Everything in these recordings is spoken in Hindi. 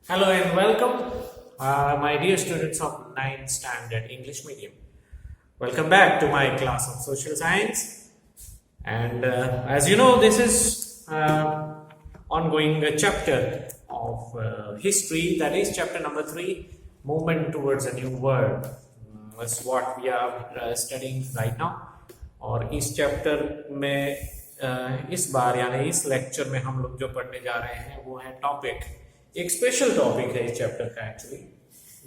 Hello and welcome, my dear students of 9th Standard English Medium. Welcome back to my class of Social Science. And as you know, this is ongoing chapter of history, that is chapter number 3, Movement Towards a New World. That's what we are studying right now. और इस चैप्टर में इस बार यानी इस लेक्चर में हम लोग जो पढ़ने जा रहे हैं वो है टॉपिक, एक स्पेशल टॉपिक है इस चैप्टर का एक्चुअली,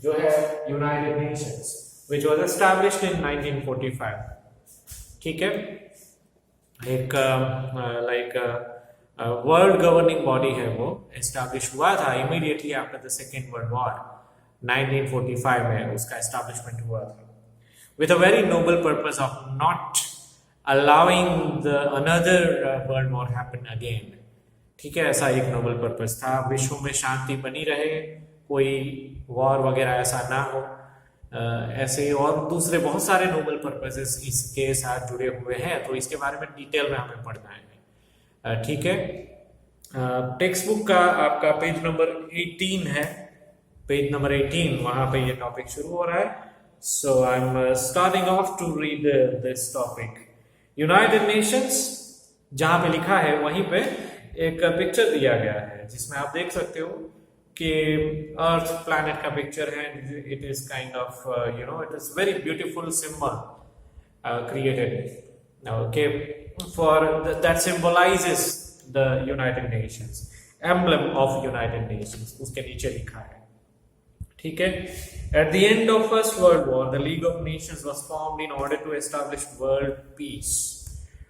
जो है United Nations which was established in 1945. ठीक है, एक वर्ल्ड गवर्निंग बॉडी है, वो एस्टैब्लिश हुआ था immediately after the second world war. 1945 में उसका एस्टैब्लिशमेंट हुआ था with a very noble purpose of not allowing the another world war happen again. ठीक है, ऐसा एक नोबल पर्पस था, विश्व में शांति बनी रहे, कोई वॉर वगैरह ऐसा ना हो. ऐसे और दूसरे बहुत सारे नोबल पर्पसेस इसके साथ जुड़े हुए हैं, तो इसके बारे में डिटेल में हमें पढ़ना है. ठीक है, टेक्स्ट बुक का आपका पेज नंबर 18 है, पेज नंबर 18, वहां पे ये टॉपिक शुरू हो रहा है. So I'm starting off to read this topic. United Nations जहां पे लिखा है वहीं पे एक पिक्चर दिया गया है जिसमें आप देख सकते हो कि अर्थ प्लैनेट का पिक्चर है. It is kind of it is very beautiful symbol created okay for that symbolizes the United Nations, emblem of United Nations उसके नीचे लिखा है. ठीक है, at the end of First World War, the League of Nations was formed in order to establish world peace.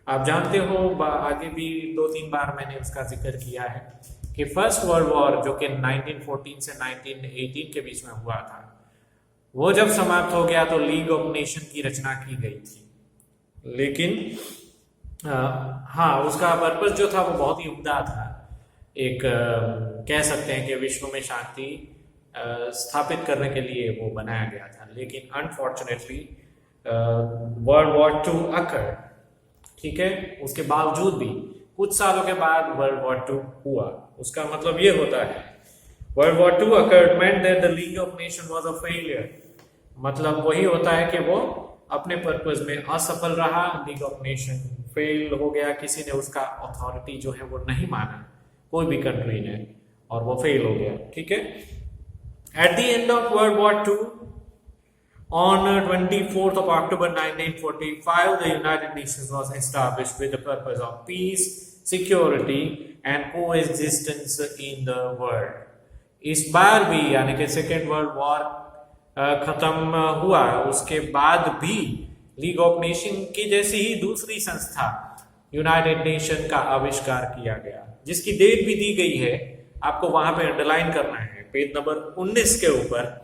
आप जानते हो, आगे भी 2-3 बार मैंने उसका जिक्र किया है कि फर्स्ट वर्ल्ड वॉर जो कि 1914 से 1918 के बीच में हुआ था, वो जब समाप्त हो गया तो लीग ऑफ नेशन की रचना की गई थी. लेकिन हाँ, उसका पर्पस जो था वो बहुत ही उम्दा था. एक कह सकते हैं कि विश्व में शांति स्थापित करने के लिए वो बनाया गया था. लेकिन अनफॉर्चुनेटली वर्ल्ड वॉर 2 अकर. ठीक है, उसके बावजूद भी कुछ सालों के बाद वर्ल्ड वॉर 2 हुआ. उसका मतलब ये होता है world war 2 occurred meant that the League of Nations was a failure. मतलब वही होता है कि वो अपने पर्पस में असफल रहा, लीग ऑफ नेशन फेल हो गया, किसी ने उसका अथॉरिटी जो है वो नहीं माना, कोई भी कंट्री ने, और वो फेल हो गया. ठीक है, at the end of World War II, on 24th of October 1945, the United Nations was established with the purpose of peace, security and coexistence in the world. इस बार भी यानी कि सेकेंड वर्ल्ड वॉर खत्म हुआ, उसके बाद भी लीग ऑफ नेशन की जैसी ही दूसरी संस्था यूनाइटेड नेशन का आविष्कार किया गया, जिसकी डेट भी दी गई है. आपको वहां पे अंडरलाइन करना है पेज नंबर 19 के ऊपर.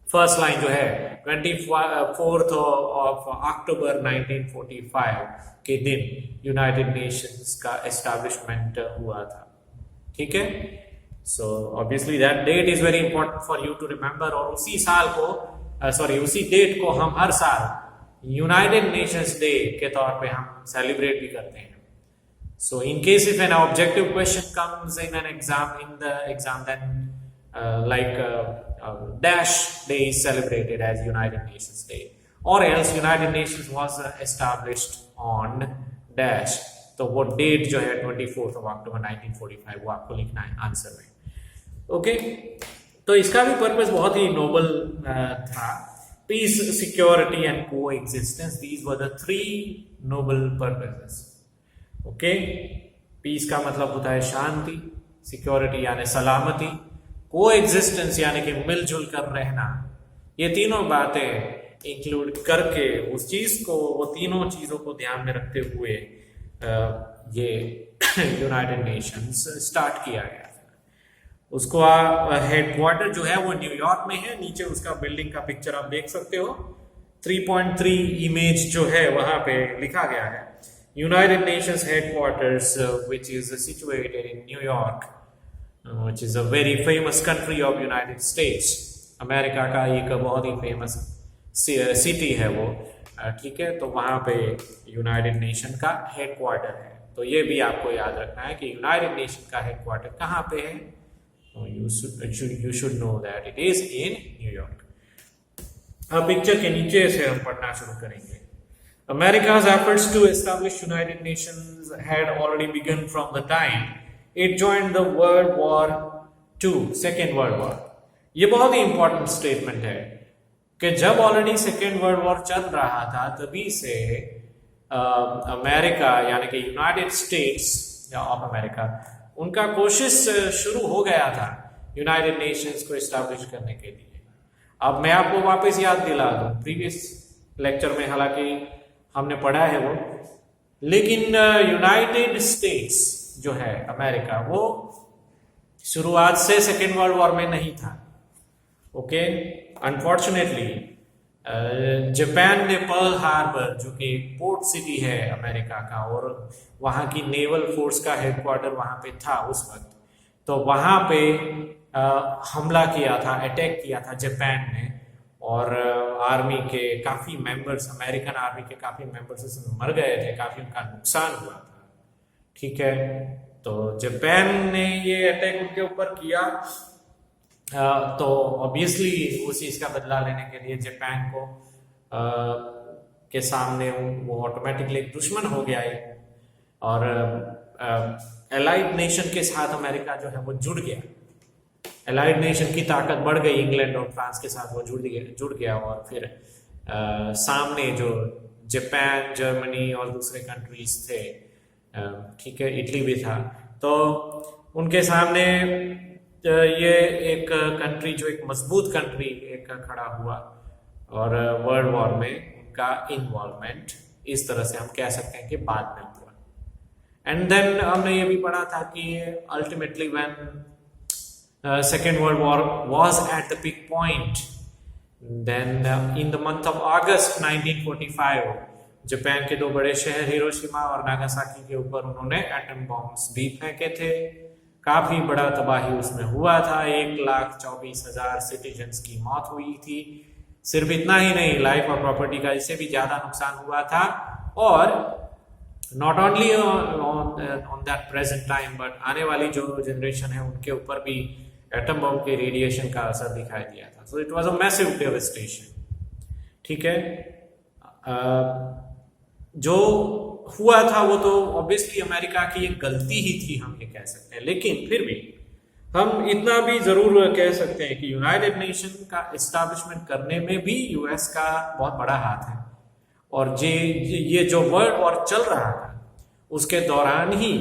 फर्स्ट लाइन जो है 24th ऑफ अक्टूबर 1945 के दिन यूनाइटेड नेशंस का एस्टैब्लिशमेंट हुआ था. ठीक है, so obviously that date is very important for you to remember. और उसी साल को उसी डेट को हम हर साल यूनाइटेड नेशंस डे के तौर पे हम सेलिब्रेट भी करते हैं. So in case if an objective question comes in an exam, then Dash Day is celebrated as United Nations Day, or else United Nations was established on Dash. तो वो डेट जो है 24th of October 1945 वो आपको लिखना है आंसर में. ओके, तो इसका भी पर्पस बहुत ही नोबल था. Peace, security and coexistence, these were the 3 noble purposes. Okay, peace का मतलब होता है शांति, सिक्योरिटी यानी सलामती, को एग्जिस्टेंस यानी कि मिलजुल कर रहना. ये तीनों बातें इंक्लूड करके उस चीज को, वो तीनों चीजों को ध्यान में रखते हुए ये यूनाइटेड नेशंस स्टार्ट किया गया था. उसको हेडक्वार्टर जो है वो न्यूयॉर्क में है. नीचे उसका बिल्डिंग का पिक्चर आप देख सकते हो. 3.3 इमेज जो है वहां पे लिखा गया है United Nations headquarters, which is situated in New York, which is a very famous country of United States. America का एक बहुत ही फेमस सिटी है वो. ठीक है, तो वहां पे यूनाइटेड नेशन का हेडक्वार्टर है. तो ये भी आपको याद रखना है कि यूनाइटेड नेशन का हेडक्वार्टर कहाँ पे है, you should know that it is in New York. अब पिक्चर के नीचे से हम पढ़ना शुरू करेंगे. America's efforts to establish United Nations had already begun from the time it joined the World War II, Second World War. ये बहुत ही इंपॉर्टेंट स्टेटमेंट है कि जब ऑलरेडी सेकेंड वर्ल्ड वॉर चल रहा था तभी से अमेरिका यानी कि यूनाइटेड स्टेट्स ऑफ अमेरिका उनका कोशिश शुरू हो गया था यूनाइटेड नेशंस को एस्टैब्लिश करने के लिए. अब मैं आपको वापस याद दिला दूं, प्रीवियस लेक्चर में हालांकि हमने पढ़ा है वो, लेकिन यूनाइटेड स्टेट्स जो है अमेरिका वो शुरुआत से सेकेंड वर्ल्ड वॉर में नहीं था. ओके, अनफॉर्चुनेटली जापान ने पर्ल हार्बर जो कि पोर्ट सिटी है अमेरिका का और वहाँ की नेवल फोर्स का हेडक्वार्टर वहाँ पे था उस वक्त, तो वहाँ पे हमला किया था, अटैक किया था जापान ने और आर्मी के काफ़ी मेंबर्स, अमेरिकन आर्मी के काफ़ी मेंबर्स इसमें मर गए थे, काफ़ी उनका नुकसान हुआ था. ठीक है, तो जापान ने ये अटैक उनके ऊपर किया, तो ऑब्वियसली उस चीज़ का बदला लेने के लिए जापान को के सामने वो ऑटोमेटिकली एक दुश्मन हो गया है और एलाइड नेशन के साथ अमेरिका जो है वो जुड़ गया. एलाइड नेशन की ताकत बढ़ गई, इंग्लैंड और फ्रांस के साथ वो जुड़ गया और फिर सामने जो जापान, जर्मनी और दूसरे कंट्रीज थे, ठीक है, इटली भी था, तो उनके सामने ये एक कंट्री जो एक मजबूत कंट्री एक खड़ा हुआ और वर्ल्ड वॉर में उनका इन्वॉल्वमेंट इस तरह से हम कह सकते हैं कि बाद में हुआ. एंड देन हमने ये भी पढ़ा था कि ultimately when second world war was at the peak point, then in the month of August 1945 Japan के दो बड़े शहर हिरोशिमा और नागासाकी के ऊपर उन्होंने एटम बॉम्ब्स भी फेंके थे. काफी बड़ा तबाही उसमें हुआ था, 1,24,000 सिटीजन्स की मौत हुई थी. सिर्फ इतना ही नहीं, लाइफ और प्रॉपर्टी का इससे भी ज्यादा नुकसान हुआ था और not only on that present time but आने वाली जो जनरेशन है उनके ऊपर भी एटम बम के रेडिएशन का असर दिखाई दिया था. So it was a massive devastation. ठीक है, जो हुआ था वो तो ऑब्वियसली अमेरिका की एक गलती ही थी, हम ये कह सकते हैं, लेकिन फिर भी हम इतना भी जरूर कह सकते हैं कि यूनाइटेड नेशन का एस्टैब्लिशमेंट करने में भी यूएस का बहुत बड़ा हाथ है और ये जो वर्ल्ड वॉर चल रहा था उसके दौरान ही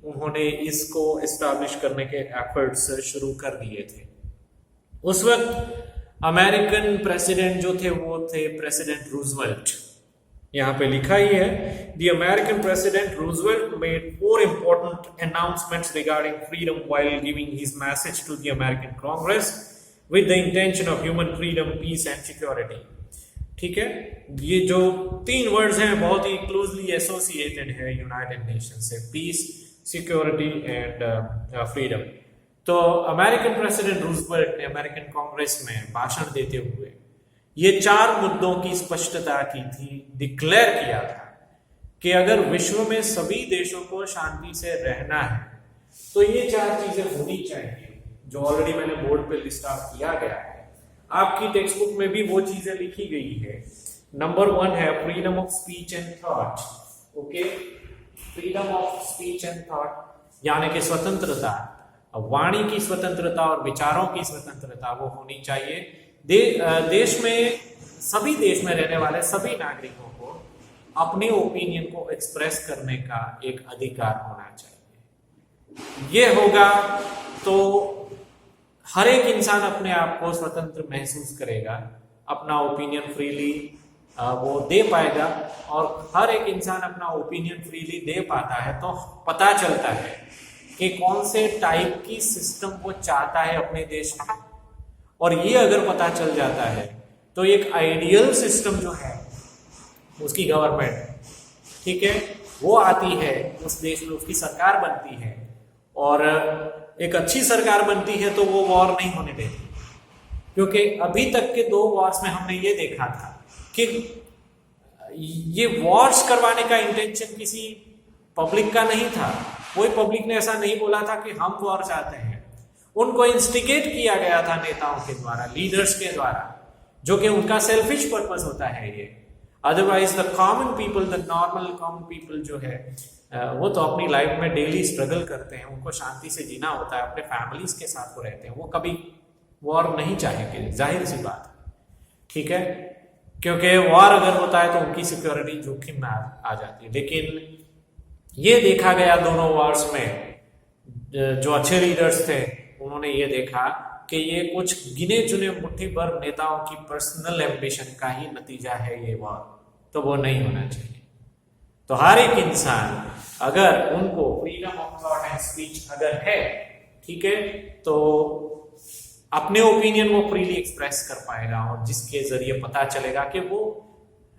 उन्होंने इसको एस्टैब्लिश करने के एफर्ट्स शुरू कर दिए थे. उस वक्त अमेरिकन प्रेसिडेंट जो थे वो थे प्रेसिडेंट रूजवेल्ट. यहाँ पे लिखा ही है, The American President Roosevelt made 4 important announcements regarding freedom while giving his message to the American Congress with the intention of human freedom, peace and security. ठीक है, ये जो 3 वर्ड्स हैं बहुत ही क्लोजली एसोसिएटेड है यूनाइटेड नेशन से, पीस, सिक्योरिटी एंड फ्रीडम. तो अमेरिकन प्रेसिडेंट रूजवेल्ट ने अमेरिकन कांग्रेस में भाषण देते हुए ये 4 मुद्दों की स्पष्टता की थी, डिक्लेयर किया था कि अगर विश्व में सभी देशों को शांति से रहना है तो ये 4 चीजें होनी चाहिए जो ऑलरेडी मैंने बोर्ड पे लिस्ट आउट किया गया है. आपकी टेक्स्ट बुक में भी वो चीजें लिखी गई है. नंबर 1 है freedom of speech and thought. Okay, freedom of speech and thought यानी कि स्वतंत्रता, वाणी की स्वतंत्रता और विचारों की स्वतंत्रता वो होनी चाहिए. देश में, सभी देश में रहने वाले सभी नागरिकों को अपने ओपिनियन को एक्सप्रेस करने का एक अधिकार होना चाहिए. ये होगा तो हर एक इंसान अपने आप को स्वतंत्र महसूस करेगा, अपना ओपिनियन फ्रीली वो दे पाएगा और हर एक इंसान अपना ओपिनियन फ्रीली दे पाता है तो पता चलता है कि कौन से टाइप की सिस्टम वो चाहता है अपने देश में. और ये अगर पता चल जाता है तो एक आइडियल सिस्टम जो है उसकी गवर्नमेंट, ठीक है, वो आती है उस देश में, उसकी सरकार बनती है और एक अच्छी सरकार बनती है तो वो वॉर नहीं होने देती. क्योंकि अभी तक के 2 वॉर्स में हमने ये देखा था कि ये वॉर्स करवाने का इंटेंशन किसी पब्लिक का नहीं था. कोई पब्लिक ने ऐसा नहीं बोला था कि हम वॉर चाहते हैं. उनको इंस्टिगेट किया गया था नेताओं के द्वारा, लीडर्स के द्वारा, जो कि उनका सेल्फिश पर्पस होता है ये। Otherwise the common people, the normal common people जो है वो तो अपनी लाइफ में डेली स्ट्रगल करते हैं, उनको शांति से जीना होता है, अपने फैमिलीज के साथ वो रहते हैं, वो कभी वॉर नहीं चाहेंगे, जाहिर सी बात है, ठीक है, क्योंकि वॉर अगर होता है तो उनकी सिक्योरिटी जोखिम में आ जाती है। लेकिन ये देखा गया दोनों वॉर्स में, जो अच्छे लीडर्स थे उन्होंने ये देखा कि ये कुछ गिने चुने मुट्ठी भर नेताओं की पर्सनल एम्बिशन का ही नतीजा है ये वॉर, तो वो नहीं होना चाहिए। तो हर एक इंसान, अगर उनको freedom of thought and speech अगर है, ठीक है, तो अपने ओपिनियन वो फ्रीली एक्सप्रेस कर पाएगा, और जिसके जरिए पता चलेगा कि वो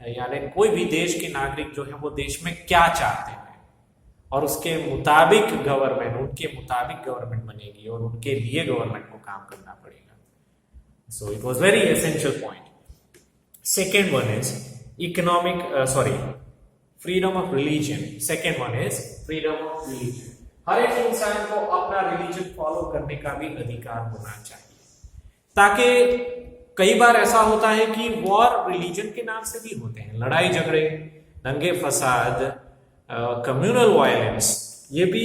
यानी कोई भी देश के नागरिक जो है वो देश में क्या चाहते हैं, और उसके मुताबिक गवर्नमेंट, उनके मुताबिक गवर्नमेंट बनेगी और उनके लिए गवर्नमेंट को काम करना पड़ेगा। So it was very essential point. Second one is freedom of religion. Second one is freedom of religion. हर एक इंसान को अपना रिलीजन फॉलो करने का भी अधिकार होना चाहिए, ताकि कई बार ऐसा होता है कि वॉर रिलीजन के नाम से भी होते हैं, लड़ाई झगड़े, दंगे फसाद, कम्युनल वायलेंस, ये भी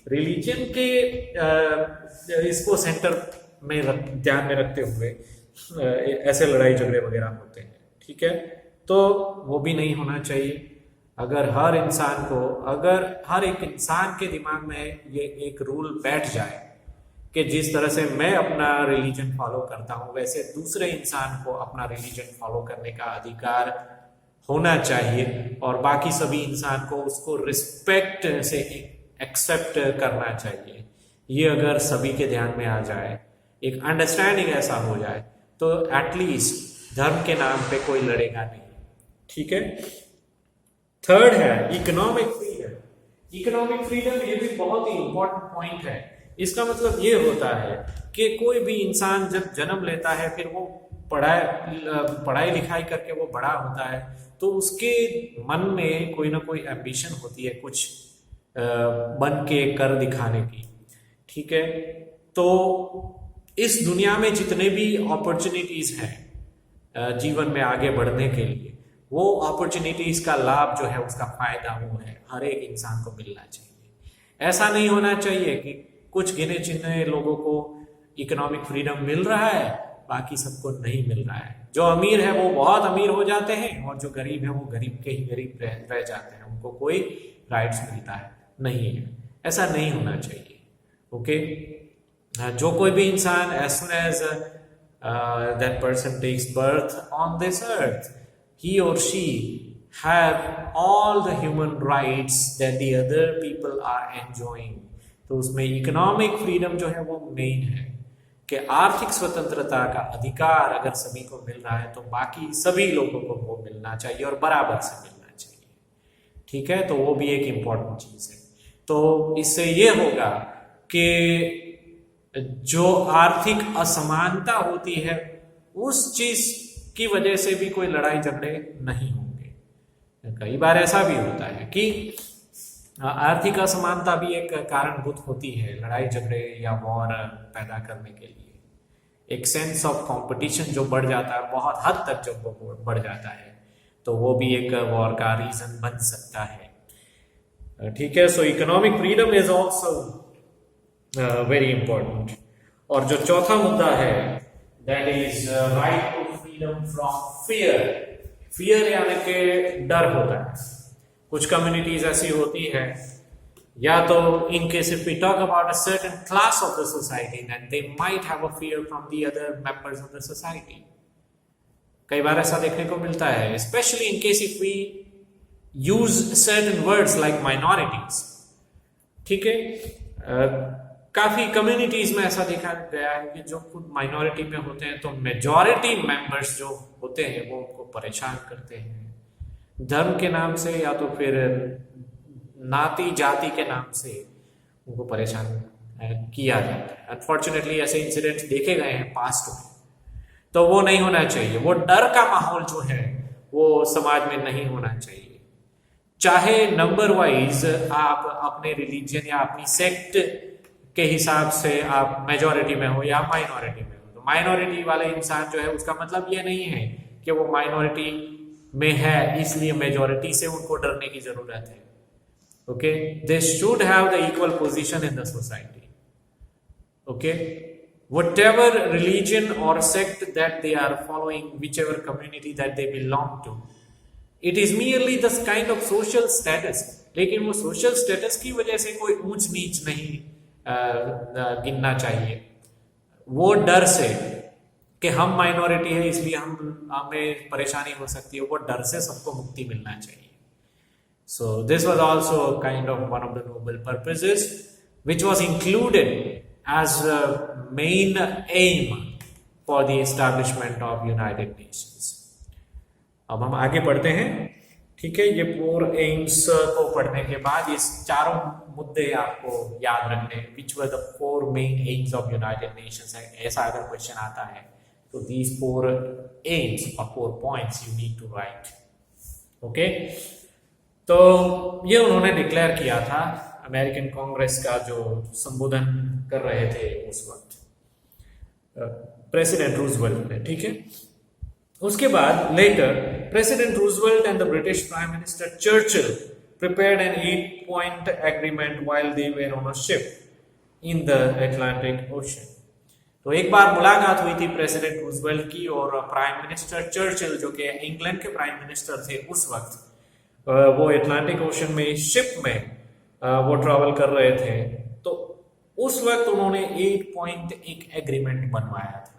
रिलीजन के इसको सेंटर में ध्यान में रखते हुए ऐसे लड़ाई झगड़े वगैरह होते हैं, ठीक है, तो वो भी नहीं होना चाहिए। अगर हर एक इंसान के दिमाग में ये एक रूल बैठ जाए कि जिस तरह से मैं अपना रिलीजन फॉलो करता हूं, वैसे दूसरे इंसान को अपना रिलीजन फॉलो करने का अधिकार होना चाहिए, और बाकी सभी इंसान को उसको रिस्पेक्ट से एक्सेप्ट करना चाहिए। ये अगर सभी के ध्यान में आ जाए, एक अंडरस्टैंडिंग ऐसा हो जाए, तो एटलीस्ट धर्म के नाम पे कोई लड़ेगा नहीं, ठीक है। थर्ड है इकोनॉमिक फ्रीडम। इकोनॉमिक फ्रीडम ये भी बहुत ही इंपॉर्टेंट पॉइंट है। इसका मतलब ये होता है कि कोई भी इंसान जब जन्म लेता है, फिर वो पढ़ाई लिखाई करके वो बड़ा होता है, तो उसके मन में कोई ना कोई एम्बिशन होती है, कुछ बन के कर दिखाने की, ठीक है। तो इस दुनिया में जितने भी अपॉर्चुनिटीज हैं जीवन में आगे बढ़ने के लिए, वो अपॉर्चुनिटीज का लाभ जो है, उसका फायदा वो है हर एक इंसान को मिलना चाहिए। ऐसा नहीं होना चाहिए कि कुछ गिने चुने लोगों को इकोनॉमिक फ्रीडम मिल रहा है, बाकी सबको नहीं मिल रहा है। जो अमीर है वो बहुत अमीर हो जाते हैं, और जो गरीब है वो गरीब के ही गरीब रह जाते हैं, उनको कोई राइट्स मिलता है नहीं है। ऐसा नहीं होना चाहिए, ओके। जो कोई भी इंसान, as soon as that person takes birth on this earth, he or she have all the human rights that the other people are enjoying। तो उसमें इकोनॉमिक फ्रीडम जो है वो मेन है, कि आर्थिक स्वतंत्रता का अधिकार अगर सभी को मिल रहा है, तो बाकी सभी लोगों को वो मिलना चाहिए और बराबर से मिलना चाहिए, ठीक है। तो वो भी एक इम्पॉर्टेंट चीज है। तो इससे ये होगा कि जो आर्थिक असमानता होती है, उस चीज की वजह से भी कोई लड़ाई झगड़े नहीं होंगे। कई बार ऐसा भी होता है कि आर्थिक असमानता भी एक कारणभूत होती है लड़ाई झगड़े या वॉर पैदा करने के लिए। एक सेंस ऑफ कंपटीशन जो बढ़ जाता है, बहुत हद तक जब वो बढ़ जाता है, तो वो भी एक वॉर का रीजन बन सकता है, ठीक है। So economic freedom is also very important. और जो चौथा मुद्दा है, that is right to freedom from fear. Fear यानी कि डर होता है। कुछ कम्युनिटीज ऐसी होती है, या तो in case if we talk about a certain class of the society, then they might have a fear from the other members of the society। कई बार ऐसा देखने को मिलता है, especially in case if we use certain words like minorities, ठीक है। काफी कम्युनिटीज में ऐसा देखा गया है कि जो खुद माइनॉरिटी में होते हैं, तो मेजॉरिटी मेंबर्स जो होते हैं वो उनको परेशान करते हैं धर्म के नाम से, या तो फिर नाती जाति के नाम से उनको परेशान किया जाता है। अनफॉर्चुनेटली ऐसे इंसिडेंट्स देखे गए हैं पास्ट में, तो वो नहीं होना चाहिए। वो डर का माहौल जो है वो समाज में नहीं होना चाहिए। चाहे नंबर वाइज आप अपने रिलीजन या अपनी सेक्ट के हिसाब से आप मेजॉरिटी में हो या माइनॉरिटी में हो। तो माइनॉरिटी वाले इंसान जो है उसका मतलब ये नहीं है कि वो माइनॉरिटी में है इसलिए मेजॉरिटी से उनको डरने की जरूरत है। Okay, they should have the equal position in the society. Okay, whatever religion or sect that they are following, whichever community that they belong to, it is merely this kind of social status। लेकिन वो social status की वजह से कोई ऊंच नीच नहीं गिनना चाहिए। वो डर से कि हम माइनॉरिटी है इसलिए हमें परेशानी हो सकती है, वो डर से सबको मुक्ति मिलना चाहिए। So this was also kind of one of the noble purposes which was included as a main aim for the establishment of United Nations। अब हम आगे पढ़ते हैं, ठीक है। ये 4 एम्स को पढ़ने के बाद ये चारों मुद्दे आपको याद रखने, which were the 4 main aims of United Nations है। ऐसा अगर क्वेश्चन आता है तो these 4 aims or 4 points you need to write। Okay, तो ये उन्होंने डिक्लेयर किया था अमेरिकन कांग्रेस का जो संबोधन कर रहे थे उस वक्त प्रेसिडेंट रूजवेल्ट ने, ठीक है। उसके बाद later president Roosevelt and the British prime minister Churchill prepared an 8-point agreement while they were on a ship in the Atlantic ocean. तो एक बार मुलाकात हुई थी प्रेसिडेंट रूजवेल्ट की और प्राइम मिनिस्टर चर्चिल जो कि इंग्लैंड के प्राइम मिनिस्टर थे उस वक्त, वो अटलांटिक ओशन में शिप में वो ट्रैवल कर रहे थे। तो उस वक्त उन्होंने 8-point एक एग्रीमेंट बनवाया था,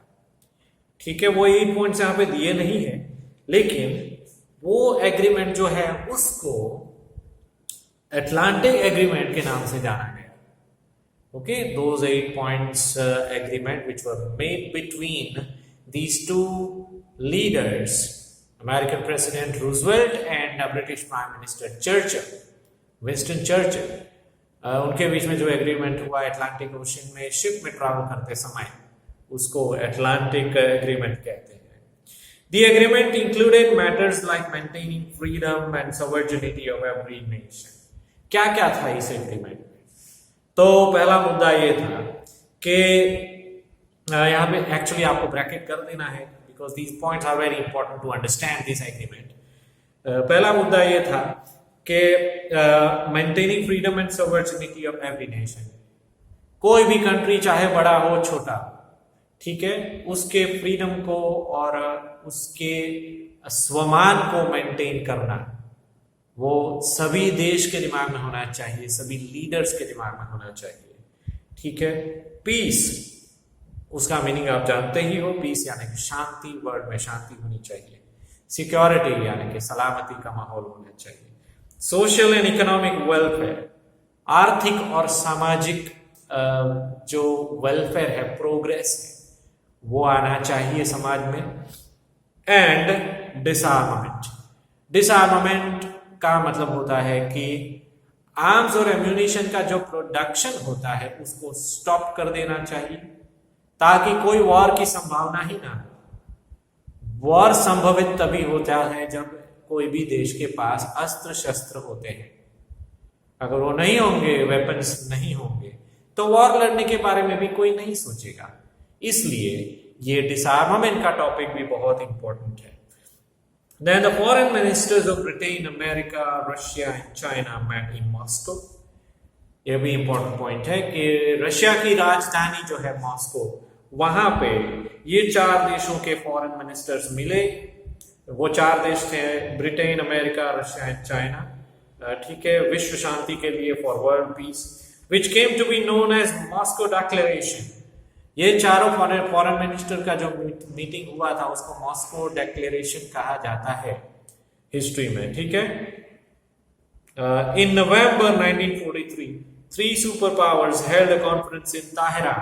ठीक है। वो 8 पॉइंट्स यहाँ पे दिए नहीं है, लेकिन वो एग्रीमेंट जो है उसको अटलांटिक एग्रीमेंट के नाम से जाना गया। Okay, those 8 points agreement which were made between these 2 leaders, American President Roosevelt and British Prime Minister Churchill, Winston Churchill, उनके बीच में जो एग्रीमेंट हुआ अटलांटिक ओशन में शिप में ट्रैवल करते समय, उसको अटलांटिक एग्रीमेंट कहते हैं। The agreement included matters like maintaining freedom and sovereignty of every nation। क्या क्या था इस एग्रीमेंट में? तो पहला मुद्दा ये था कि यहाँ पे एक्चुअली आपको ब्रैकेट कर देना है because these points are very important to understand this agreement। पहला मुद्दा ये था कि maintaining freedom and sovereignty of every nation, कोई भी कंट्री चाहे बड़ा हो छोटा, ठीक है, उसके फ्रीडम को और उसके स्वमान को मेंटेन करना वो सभी देश के दिमाग में होना चाहिए, सभी लीडर्स के दिमाग में होना चाहिए, ठीक है। पीस, उसका मीनिंग आप जानते ही हो, पीस यानी कि शांति, वर्ल्ड में शांति होनी चाहिए। सिक्योरिटी यानी कि सलामती का माहौल होना चाहिए। सोशल एंड इकोनॉमिक वेलफेयर, आर्थिक और सामाजिक जो वेलफेयर है, प्रोग्रेस है, वो आना चाहिए समाज में। एंड डिसआर्मामेंट, डिसआर्मामेंट का मतलब होता है कि आर्म्स और एम्यूनिशन का जो प्रोडक्शन होता है उसको स्टॉप कर देना चाहिए ताकि कोई वॉर की संभावना ही ना हो। वॉर संभवित तभी होता है जब कोई भी देश के पास अस्त्र शस्त्र होते हैं। अगर वो नहीं होंगे, वेपन्स नहीं होंगे, तो वॉर लड़ने के बारे में भी कोई नहीं सोचेगा। इसलिए ये डिसआर्मामेंट का टॉपिक भी बहुत इंपॉर्टेंट है। Then the foreign ministers of Britain, America, Russia and China met in Moscow। यह भी इंपॉर्टेंट पॉइंट है कि रशिया की राजधानी जो है मॉस्को, वहां पे ये 4 देशों के फॉरेन मिनिस्टर्स मिले। वो 4 देश थे Britain, America, Russia and China, ठीक है, विश्व शांति के लिए, for world peace, which came to be known as Moscow Declaration। ये चारों फॉरेन मिनिस्टर का जो मीटिंग हुआ था उसको मॉस्को डेक्लेरेशन कहा जाता है हिस्ट्री में, ठीक है। इन नवंबर 1943 3 super powers held a conference in Tahira.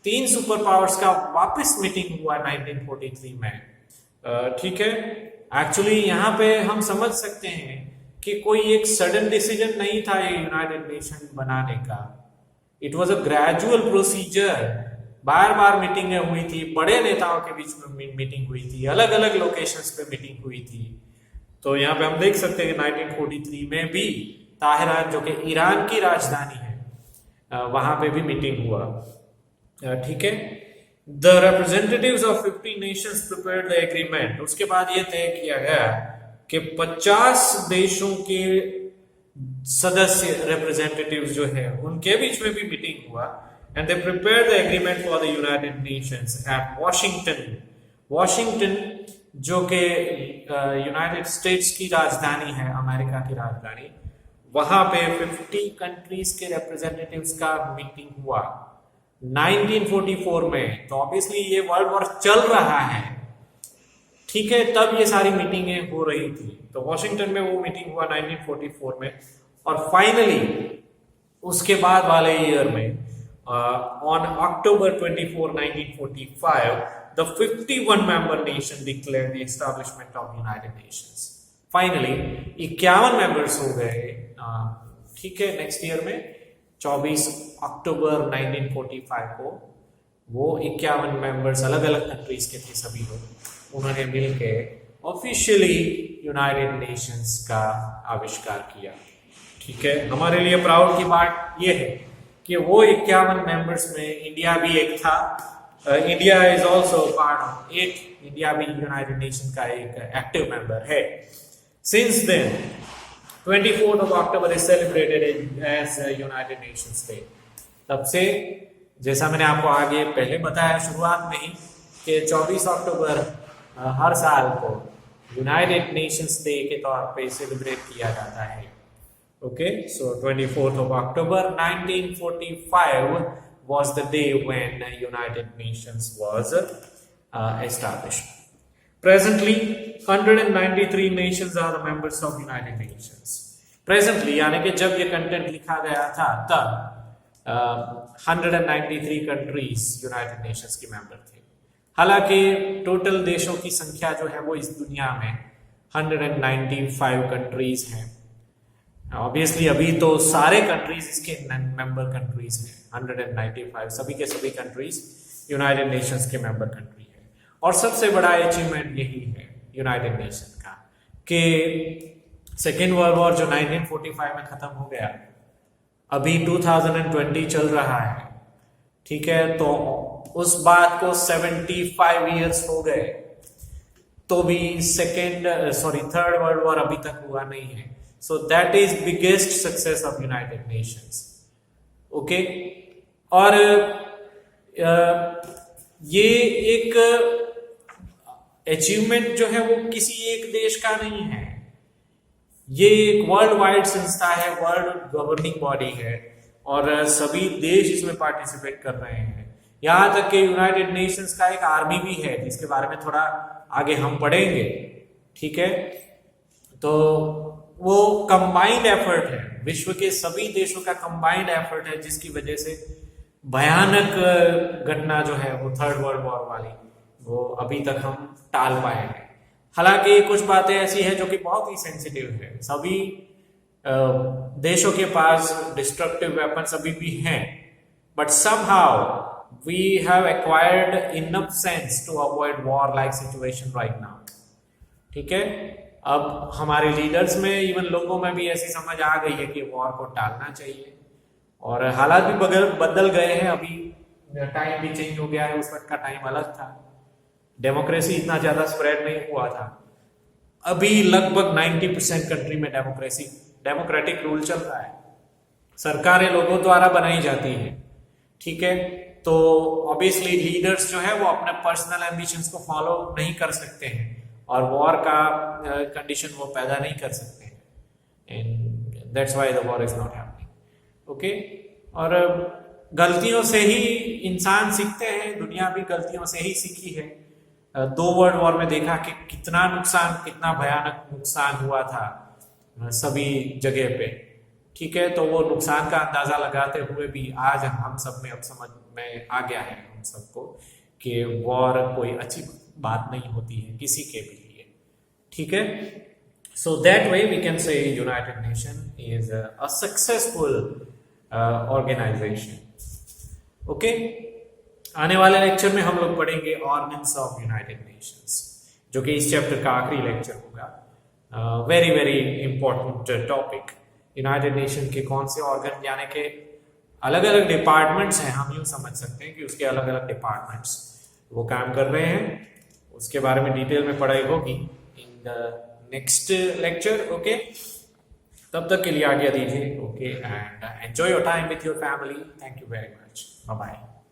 3 super powers का वापस मीटिंग हुआ 1943 में, ठीक है। एक्चुअली यहाँ पे हम समझ सकते हैं कि कोई एक सडन डिसीजन नहीं था ये यूनाइटेड नेशन बनाने का। It was a gradual procedure. बार बार मीटिंगें हुई थी, बड़े नेताओं के बीच में मीटिंग हुई थी, अलग अलग लोकेशंस पे मीटिंग हुई थी। तो यहाँ पे हम देख सकते हैं कि 1943 में भी ताहिरान जो कि ईरान की राजधानी है, वहां पे भी मीटिंग हुआ, ठीक है। The representatives of 50 Nations prepared the agreement. उसके बाद ये तय किया गया कि 50 देशों के सदस्य रिप्रेजेंटेटिव्स जो है उनके बीच में भी मीटिंग हुआ, and they prepared the agreement for the United Nations eight Washington. Washington जो कि यूनाइटेड स्टेट्स की राजधानी है, अमेरिका की राजधानी, वहां पे 50 कंट्रीज के रिप्रेजेंटेटिव्स का मीटिंग हुआ 1944 में। तो ऑब्वियसली ये वर्ल्ड वॉर चल रहा है, ठीक है, तब ये सारी मीटिंगें हो रही थी। तो वॉशिंगटन में वो मीटिंग हुआ 1944 में, और फाइनली उसके बाद वाले ईयर में on October 24, 1945 the 51 member nation declared the establishment of United Nations. Finally 51 members हो गए, ठीक है। नेक्स्ट ईयर में 24 अक्टूबर 1945 को वो 51 मेंबर्स अलग अलग कंट्रीज के थे, सभी लोग, उन्होंने मिलके ऑफिशियली यूनाइटेड नेशंस का आविष्कार किया, ठीक है। हमारे लिए प्राउड की बात यह है कि वो 51 मेंबर्स में इंडिया भी एक था। India is also part of it. India भी यूनाइटेड नेशन का एक एक्टिव मेंबर है। Since then 24th of October is celebrated as United Nations Day। तब से, जैसा मैंने आपको आगे पहले बताया शुरुआत में ही, कि 24 अक्टूबर हर साल को यूनाइटेड नेशंस डे के तौर पे सेलिब्रेट किया जाता है। Okay, so 24th of October 1945 was the day when United Nations was established. Presently 193 nations are the members of United Nations. Presently यानी कि जब ये कंटेंट लिखा गया था तब 193 कंट्रीज यूनाइटेड नेशंस के मेंबर थे। हालांकि टोटल देशों की संख्या जो है वो इस दुनिया में 195 कंट्रीज हैं। ऑब्वियसली अभी तो सारे कंट्रीज इसके मेंबर कंट्रीज हैं, 195 सभी के सभी कंट्रीज यूनाइटेड नेशंस के मेंबर कंट्री है। और सबसे बड़ा अचीवमेंट यही है यूनाइटेड नेशन का कि सेकेंड वर्ल्ड वॉर जो 1945 में खत्म हो गया, अभी 2020 चल रहा है, ठीक है। तो उस बात को 75 इयर्स हो गए, तो भी थर्ड वर्ल्ड वॉर अभी तक हुआ नहीं है। So that is biggest success of United Nations. Okay, और ये एक अचीवमेंट जो है वो किसी एक देश का नहीं है, ये एक वर्ल्ड वाइड संस्था है, वर्ल्ड गवर्निंग बॉडी है, और सभी देश इसमें पार्टिसिपेट कर रहे हैं। यहां तक कि यूनाइटेड नेशंस का एक आर्मी भी है, जिसके बारे में थोड़ा आगे हम पढ़ेंगे, ठीक है। तो वो कंबाइंड एफर्ट है, विश्व के सभी देशों का कंबाइंड एफर्ट है, जिसकी वजह से भयानक घटना जो है वो थर्ड वर्ल्ड वॉर वाली, वो अभी तक हम टाल पाए हैं। हालांकि कुछ बातें ऐसी है जो कि बहुत ही सेंसिटिव है। सभी देशों के पास डिस्ट्रक्टिव वेपन्स अभी भी हैं, but somehow we have acquired enough sense to avoid war like situation right now, ठीक है। अब हमारे लीडर्स में, इवन लोगों में भी ऐसी समझ आ गई है कि वॉर को टालना चाहिए, और हालात भी बदल गए हैं। अभी टाइम भी चेंज हो गया है, उस वक्त का टाइम अलग था, डेमोक्रेसी इतना ज्यादा स्प्रेड नहीं हुआ था। अभी लगभग 90% कंट्री में डेमोक्रेटिक रूल चल रहा है, सरकारें लोगों द्वारा बनाई जाती है, ठीक है। तो ऑब्वियसली लीडर्स जो है वो अपने पर्सनल एम्बिशंस को फॉलो नहीं कर सकते हैं, और वॉर का कंडीशन वो पैदा नहीं कर सकते हैं, and that's why the war is not happening. Okay, और गलतियों से ही इंसान सीखते हैं, दुनिया भी गलतियों से ही सीखी है। 2 वर्ल्ड वॉर में देखा कि कितना भयानक नुकसान हुआ था सभी जगह पे, ठीक है। तो वो नुकसान का अंदाजा लगाते हुए भी आज हम सब में अब समझ में आ गया है हम सबको कि वॉर कोई अच्छी बात नहीं होती है किसी के भी लिए, ठीक है। So that way we can say United Nation is a successful organisation. Okay, आने वाले लेक्चर में हम लोग पढ़ेंगे ऑर्गन्स ऑफ यूनाइटेड नेशंस, जो कि इस चैप्टर का आखिरी लेक्चर होगा। Very very important topic, United nation के कौन से ऑर्गन, यानी कि अलग अलग डिपार्टमेंट्स हैं, हम यूँ समझ सकते हैं कि उसके अलग अलग डिपार्टमेंट्स वो काम कर रहे हैं। उसके बारे में डिटेल में पढ़ाई होगी in the next lecture. Okay, तब तक के लिए आज्ञा दीजिए। Okay, and enjoy your time with your family. Thank you very much. Bye bye.